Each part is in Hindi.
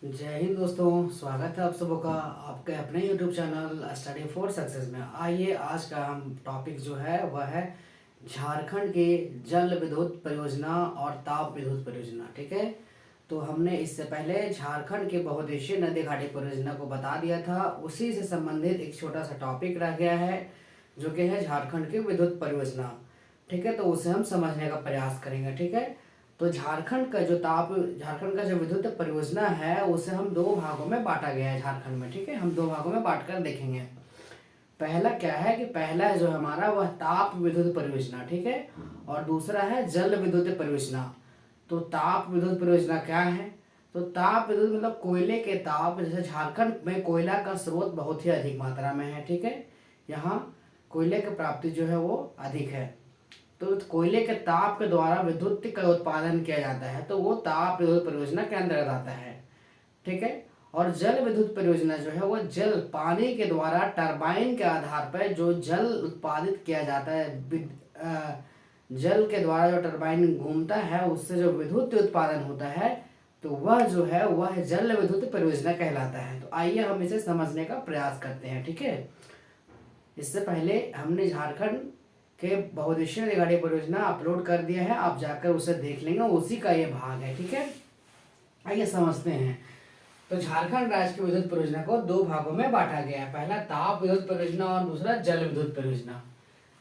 जय हिंद दोस्तों, स्वागत है आप सबों का आपके अपने YouTube channel study for success में। आइए आज का हम टॉपिक जो है वह है झारखंड के जल विद्युत परियोजना और ताप विद्युत परियोजना। ठीक है, तो हमने इससे पहले झारखंड के बहुउद्देशीय नदी घाटी परियोजना को बता दिया था। उसी से संबंधित एक छोटा सा टॉपिक रह गया है जो कि है झारखंड की विद्युत परियोजना। ठीक है, तो उसे हम समझने का प्रयास करेंगे। ठीक है, तो झारखंड का जो विद्युत परियोजना है उसे हम दो भागों में बांटा गया है झारखंड में। ठीक है, हम दो भागों में बांट कर देखेंगे। पहला क्या है कि पहला जो हमारा वह ताप विद्युत परियोजना। ठीक है, और दूसरा है जल विद्युत परियोजना। तो ताप विद्युत परियोजना क्या है? तो ताप विद्युत मतलब कोयले के ताप। जैसे झारखंड में कोयला का स्रोत बहुत ही अधिक मात्रा में है। ठीक है, यहाँ कोयले की प्राप्ति जो है वो अधिक है, तो कोयले के ताप के द्वारा विद्युत का उत्पादन किया जाता है, तो वो ताप विद्युत परियोजना के अंतर्गत आता है। ठीक है, और जल विद्युत परियोजना जो है वो जल पानी के द्वारा टरबाइन के आधार पर जो जल उत्पादित किया जाता है, जल के द्वारा जो टरबाइन घूमता है उससे जो विद्युत उत्पादन होता है, तो वह जो है वह जल विद्युत परियोजना कहलाता है। तो आइए हम इसे समझने का प्रयास करते हैं। ठीक है, इससे पहले हमने झारखंड के बहुउद्देशीय नदी घाटी परियोजना अपलोड कर दिया है, आप जाकर उसे देख लेंगे, उसी का ये भाग है। ठीक है, आइए समझते हैं। तो झारखंड राज्य की विद्युत परियोजना को दो भागों में बांटा गया है, पहला ताप विद्युत परियोजना और दूसरा जल विद्युत परियोजना।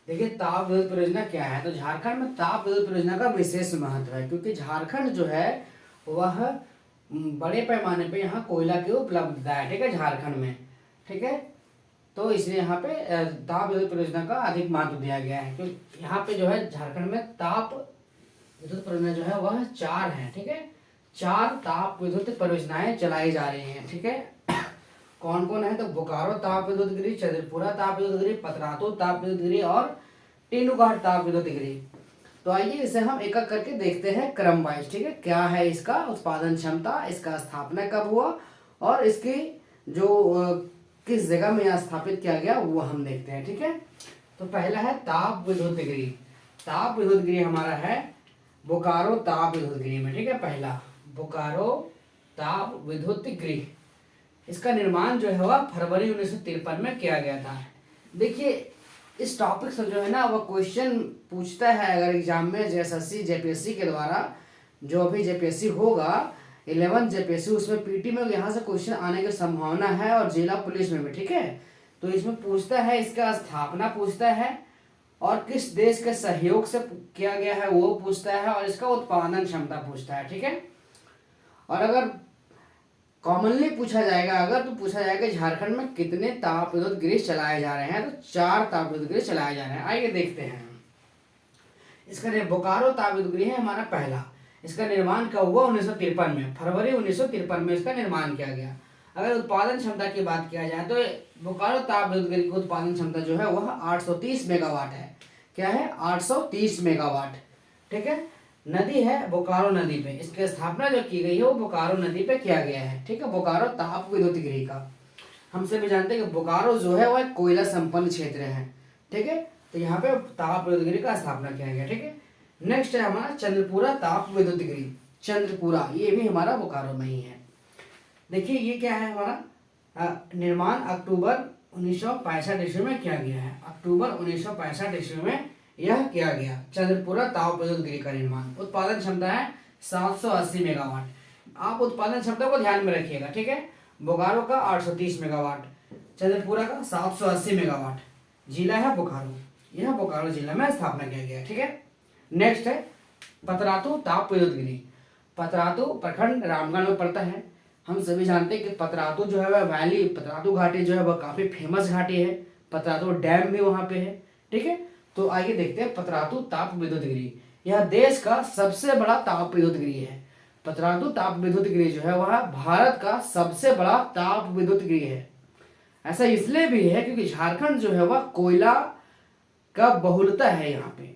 देखिए ताप विद्युत परियोजना क्या है, तो झारखंड में ताप विद्युत परियोजना का विशेष महत्व है, क्योंकि झारखंड जो है वह बड़े पैमाने पे यहाँ कोयला की उपलब्धता है। ठीक है, झारखंड में। ठीक है, तो इसलिए यहाँ पे ताप विद्युत परियोजना का अधिक महत्व दिया गया है, क्योंकि यहाँ पे जो है झारखंड में ताप विद्युत परियोजना जो है वह 4 है। ठीक है, 4 ताप विद्युत परियोजनाएं चलाई जा रही हैं। ठीक है, कौन कौन है? तो बोकारो ताप विद्युत गिरी, चंद्रपुरा ताप विद्युत गिरी, पतरातू ताप विद्युत गिरी और टेनुघाट ताप विद्युत गिरी। तो आइए इसे हम एक एक करके देखते हैं क्रम वाइज। ठीक है, क्या है इसका उत्पादन क्षमता, इसका स्थापना कब हुआ और इसकी जो किस जगह में यह स्थापित किया गया वो हम देखते हैं। ठीक है, तो पहला है ताप विद्युत गिरी। ताप विद्युत गिरी हमारा है बोकारो ताप विद्युत गिरी में। ठीक है, पहला बोकारो ताप विद्युत गिरी। इसका निर्माण जो है वह फरवरी 1953 में किया गया था। देखिए इस टॉपिक से जो है ना वह क्वेश्चन पूछता है अगर एग्जाम में जेएसएससी जेपीएससी के द्वारा, जो अभी जेपीएससी होगा 11 जेपीएससी, उसमें पीटी में यहाँ से क्वेश्चन आने की संभावना है और जिला पुलिस में भी। ठीक है, तो इसमें पूछता है, इसका स्थापना पूछता है और किस देश के सहयोग से किया गया है वो पूछता है, और इसका उत्पादन क्षमता पूछता है। ठीक है, और अगर कॉमनली पूछा जाएगा अगर तो पूछा जाएगा झारखंड में कितने ताप विद्युत गृह चलाए जा रहे हैं, तो 4 ताप विद्युत गृह चलाए जा रहे हैं। आइए देखते हैं। इसका बोकारो ताप विद्युत गृह है हमारा पहला। इसका निर्माण कब हुआ? 1953 में, फरवरी 1953 में इसका निर्माण किया गया। अगर उत्पादन क्षमता की बात किया जाए तो बोकारो ताप विद्युत गृह की उत्पादन क्षमता जो है वह 830 मेगावाट है। क्या है? 830 मेगावाट। ठीक है, नदी है बोकारो नदी पे, इसकी स्थापना जो की गई है वो बोकारो नदी पे किया गया है। ठीक है, बोकारो ताप विद्युत गृह का हम सभी जानते हैं कि बोकारो जो है वह कोयला संपन्न क्षेत्र है। ठीक है, तो यहाँ पे ताप विद्युत गृह का स्थापना किया गया। ठीक है, नेक्स्ट है हमारा चंद्रपुरा ताप विद्युत गृह। चंद्रपुरा ये भी हमारा बोकारो में ही है। देखिए ये क्या है हमारा निर्माण अक्टूबर 1965 ईस्वी में किया गया है। अक्टूबर 1965 ईस्वी में यह किया गया चंद्रपुरा ताप विद्युत गृह का निर्माण। उत्पादन क्षमता है 780 मेगावाट। आप उत्पादन क्षमता को ध्यान में रखिएगा। ठीक है, बोकारो का 830 मेगावाट, चंद्रपुरा का 780 मेगावाट। जिला है बोकारो, यह बोकारो जिला में स्थापना किया गया। ठीक है, नेक्स्ट है पतरातू ताप विद्युत गृह। पतरातू प्रखंड रामगढ़ में पड़ता है। हम सभी जानते हैं कि पतरातू जो है वह वैली, पतरातू घाटी जो है वह काफी फेमस घाटी है। पतरातू डैम भी वहां पे है। ठीक है, तो आइए देखते हैं पतरातू ताप विद्युत गृह। यह देश का सबसे बड़ा ताप विद्युत गृह है। पतरातू ताप विद्युत गृह जो है वह भारत का सबसे बड़ा ताप विद्युत गृह है। ऐसा इसलिए भी है क्योंकि झारखंड जो है वह कोयला का बहुलता है यहाँ पे।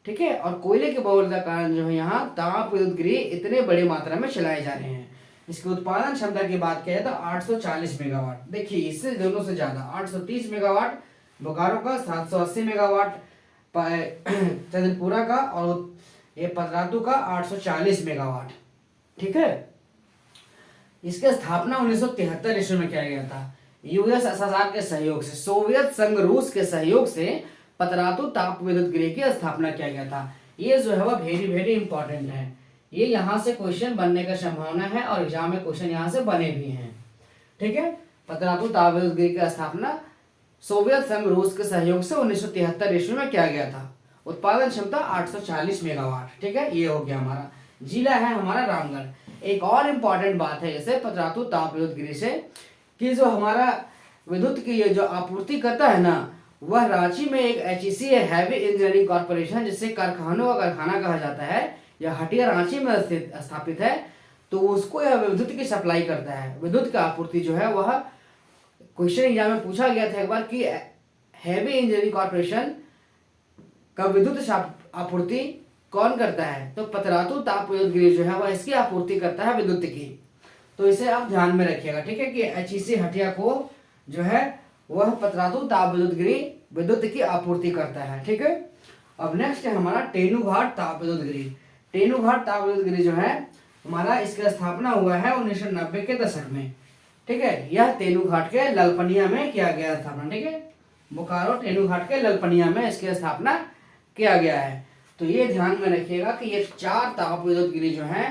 ठीक है, और कोयले के बहुलता कारण जो है यहाँ ताप विद्युत गृह इतने बड़ी मात्रा में चलाए जा रहे हैं। इसकी उत्पादन क्षमता की बात किया तो 840 मेगावाट। देखिए इससे दोनों से ज्यादा 830 मेगावाट बोकारो का, 780 मेगावाट चंद्रपुरा का, और ये पतरातू का 840 मेगावाट। ठीक है, इसकी स्थापना 1973 ईस्वी में किया गया था। यूएसएसआर के सहयोग से, सोवियत संघ रूस के सहयोग से पतरातू ताप विद्युत गृह की स्थापना किया गया था। ये जो है वह वेरी वेरी इंपॉर्टेंट है, ये यहाँ से क्वेश्चन बनने का संभावना है और एग्जाम में क्वेश्चन यहाँ से बने भी हैं। ठीक है, पतरातू ताप विद्युत गृह की स्थापना सोवियत संघ रूस के सहयोग से 1973 ईस्वी में किया गया था। उत्पादन क्षमता 840 मेगावाट। ठीक है, ये हो गया हमारा। जिला है हमारा रामगढ़। एक और इम्पॉर्टेंट बात है जैसे पतरातू ताप विद्युत गृह से कि जो हमारा विद्युत की ये जो आपूर्ति करता है ना, वह रांची में एक एचईसी है, हैवी इंजीनियरिंग कॉर्पोरेशन, जिसे कारखानों का कारखाना कहा जाता है। यह हटिया रांची में स्थित स्थापित है। तो उसको यह विद्युत की सप्लाई करता है। विद्युत की आपूर्ति जो है वह क्वेश्चन एग्जाम में पूछा गया था एक बार कि हैवी इंजीनियरिंग कॉर्पोरेशन का विद्युत आपूर्ति कौन करता है, तो पतरातू ताप विद्युत गृह जो है वह इसकी आपूर्ति करता है विद्युत की। तो इसे आप ध्यान में रखिएगा। ठीक है, कि एचईसी हटिया को जो है वह पतरातू ताप विद्युत गृह विद्युत की आपूर्ति करता है। ठीक है, अब नेक्स्ट है हमारा तेनूघाट ताप विद्युत गृह। तेनूघाट ताप विद्युत गृह जो है हमारा, इसका स्थापना हुआ है 1990 के दशक में। ठीक है, यह तेनूघाट के ललपनिया में किया गया स्थापना। ठीक है, बोकारो तेनूघाट के ललपनिया में इसकी स्थापना किया गया है। तो ये ध्यान में रखिएगा कि ये 4 ताप विद्युत गृह जो है,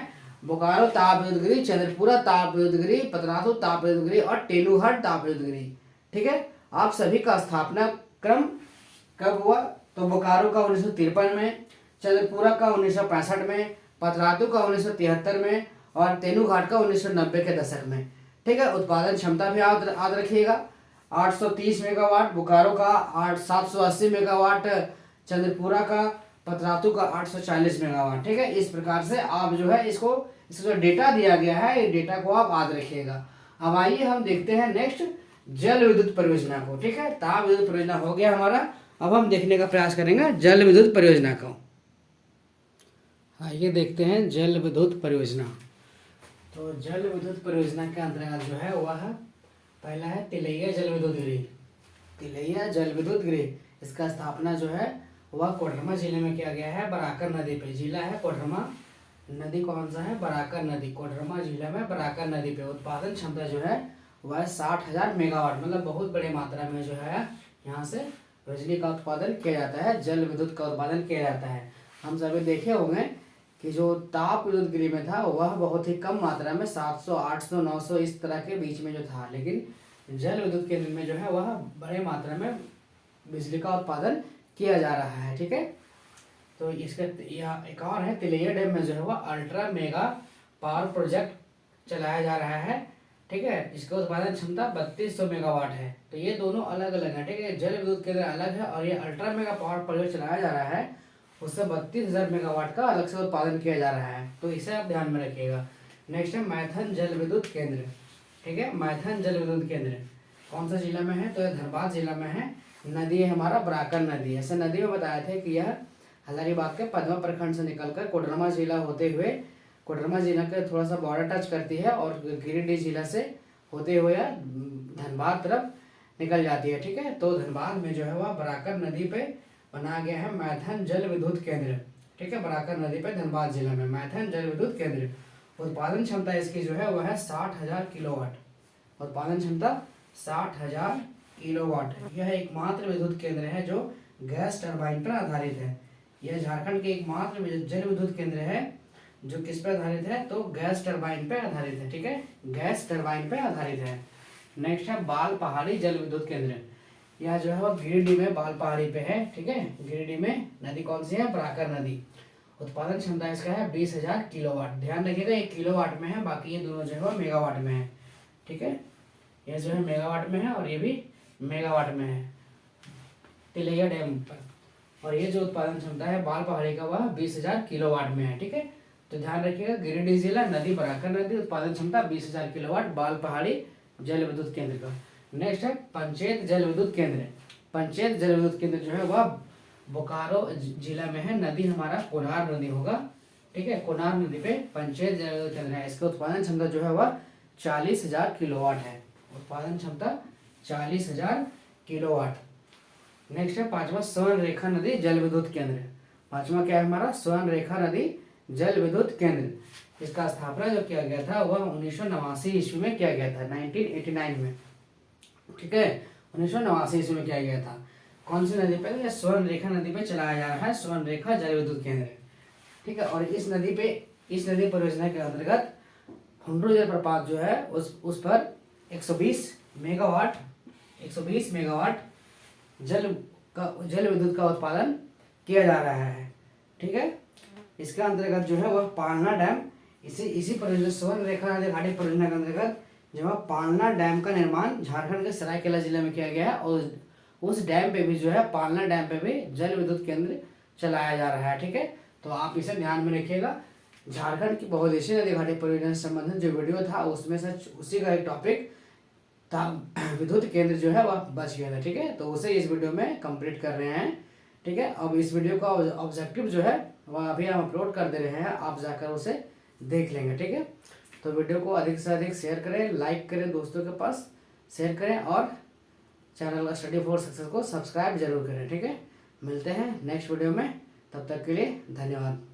बोकारो ताप विद्युत गृह, चंद्रपुरा ताप विद्युत गृह, पतरातू ताप विद्युत गृह और तेनूघाट ताप विद्युत गृह। ठीक है, आप सभी का स्थापना क्रम कब हुआ, तो बोकारो का 1953 में, चंद्रपुरा का 1965 में, पतरातू का 1973 में और तेनूघाट का 1990 के दशक में। ठीक है, उत्पादन क्षमता भी याद रखिएगा, 830 मेगावाट बोकारो का, 780 मेगावाट चंद्रपुरा का, पतरातू का 840 मेगावाट। ठीक है, इस प्रकार से आप जो है इसको जो डेटा दिया गया है, ये डेटा को आप याद रखिएगा। अब आइए हम देखते हैं नेक्स्ट जल विद्युत परियोजना को। ठीक है, ताप विद्युत परियोजना हो गया हमारा। अब हम देखने का प्रयास करेंगे जल विद्युत परियोजना को। आइए देखते हैं जल विद्युत परियोजना। तो जल विद्युत परियोजना के अंतर्गत जो है वह पहला है तिलैया जल विद्युत गृह। तिलैया जल विद्युत गृह, इसका स्थापना जो है वह कोडरमा जिले में किया गया है, बराकर नदी पे। जिला है कोडरमा, नदी कौन सा है, बराकर नदी। कोडरमा जिला में बराकर नदी पे। उत्पादन क्षमता जो है वह 60,000 मेगावाट, मतलब बहुत बड़ी मात्रा में जो है यहाँ से बिजली का उत्पादन किया जाता है, जल विद्युत का उत्पादन किया जाता है। हम सभी देखे होंगे कि जो ताप विद्युत गृह में था वह बहुत ही कम मात्रा में 700, 800, 900 इस तरह के बीच में जो था, लेकिन जल विद्युत केंद्र में जो है वह बड़े मात्रा में बिजली का उत्पादन किया जा रहा है। ठीक है, तो इसका यह एक और है तिलैया डैम में जो है वह अल्ट्रा मेगा पावर प्रोजेक्ट चलाया जा रहा है। ठीक है, इसका उत्पादन क्षमता 3200 मेगावाट है। तो ये दोनों अलग अलग है। ठीक है, जल विद्युत केंद्र अलग है और ये अल्ट्रा मेगा पावर प्रोजेक्ट चलाया जा रहा है, उससे 32,000 मेगावाट का अलग से उत्पादन किया जा रहा है। तो इसे आप ध्यान में रखिएगा। नेक्स्ट है मैथन जल विद्युत केंद्र। ठीक है, मैथन जल विद्युत केंद्र कौन सा जिला में है, तो यह धनबाद जिला में है। नदी है हमारा बराकर नदी। ऐसे नदी में बताए थे कि यह हजारीबाग के पद्मा प्रखंड से निकलकर कोडरमा जिला होते हुए, कोडरमा जिला के थोड़ा सा बॉर्डर टच करती है और गिरिडीह जिला से होते हुए धनबाद तरफ निकल जाती है। ठीक है, तो धनबाद में जो है वह बराकर नदी पे बनाया गया है मैथन जल विद्युत केंद्र। ठीक है, बराकर नदी पे धनबाद जिला में मैथन जल विद्युत केंद्र। उत्पादन क्षमता इसकी जो है वह है 60,000 किलोवाट। उत्पादन क्षमता 60,000 किलोवाट। यह एकमात्र विद्युत केंद्र है जो गैस टरबाइन पर आधारित है। यह झारखंड के एकमात्र जल विद्युत केंद्र है जो किस पर आधारित है, तो गैस टरबाइन पे आधारित है। ठीक है, गैस टरबाइन पे आधारित है। नेक्स्ट है बाल पहाड़ी जल विद्युत केंद्र। यह जो है वो गिरिडीह में बाल पहाड़ी पे है। ठीक है, गिरिडीह में नदी कौन सी है, बराकर नदी। उत्पादन क्षमता इसका है 20,000 किलोवाट। ध्यान रखिएगा ये किलोवाट में है, बाकी ये दोनों जो है वो मेगावाट में है। ठीक है, ये जो है मेगावाट में है और ये भी मेगावाट में है तिलैया डैम पर। और ये जो उत्पादन क्षमता है बाल पहाड़ी का वह 20,000 किलोवाट में है। ठीक है, तो ध्यान रखिएगा गिरिडीह जिला, नदी बराकर नदी, उत्पादन क्षमता 20,000 किलोवाट, बाल पहाड़ी जल विद्युत केंद्र का। नेक्स्ट है पंचेत जल विद्युत केंद्र। पंचेत जल विद्युत केंद्र जो है वह बोकारो जिला में है। नदी हमारा कोनार नदी होगा। ठीक है, कोनार नदी पे पंचेत जल विद्युत केंद्र है। इसका उत्पादन क्षमता जो है वह 40,000 किलोवाट है। उत्पादन क्षमता 40,000 किलोवाट। नेक्स्ट है पांचवा स्वर्ण रेखा नदी जल विद्युत केंद्र। पांचवा क्या है हमारा, स्वर्ण रेखा नदी जल विद्युत केंद्र। इसका स्थापना जो किया गया था वह 1989 ईस्वी में किया गया था, 1989 में। ठीक है, 1989 ईस्वी में किया गया था। कौन सी नदी पे? यह स्वर्णरेखा नदी पे चलाया जा रहा है, स्वर्णरेखा जल विद्युत केंद्र। ठीक है, और इस नदी परियोजना के अंतर्गत हुंड्रू जलप्रपात जो है उस पर 120 मेगावाट जल विद्युत का उत्पादन किया जा रहा है। ठीक है, इसके अंतर्गत जो है वह पालना डैम, इसी परियोजना स्वर्णरेखा नदी घाटी परियोजना के अंतर्गत जो है पालना डैम का निर्माण झारखंड के सरायकेला जिले में किया गया है, और उस डैम पे भी जो है, पालना डैम पे भी जल विद्युत केंद्र चलाया जा रहा है। ठीक है, तो आप इसे ध्यान में रखिएगा। झारखंड की बहुउद्देशीय नदी घाटी परियोजना से संबंधित जो वीडियो था उसमें से उसी का एक टॉपिक था, विद्युत केंद्र जो है वह बच गया था। ठीक है, तो उसे इस वीडियो में कंप्लीट कर रहे हैं। ठीक है, अब इस वीडियो का ऑब्जेक्टिव जो है वह अभी हम अपलोड कर दे रहे हैं, आप जाकर उसे देख लेंगे। ठीक है, तो वीडियो को अधिक से अधिक शेयर करें, लाइक करें, दोस्तों के पास शेयर करें, और चैनल स्टडी फॉर सक्सेस को सब्सक्राइब जरूर करें। ठीक है, मिलते हैं नेक्स्ट वीडियो में, तब तक के लिए धन्यवाद।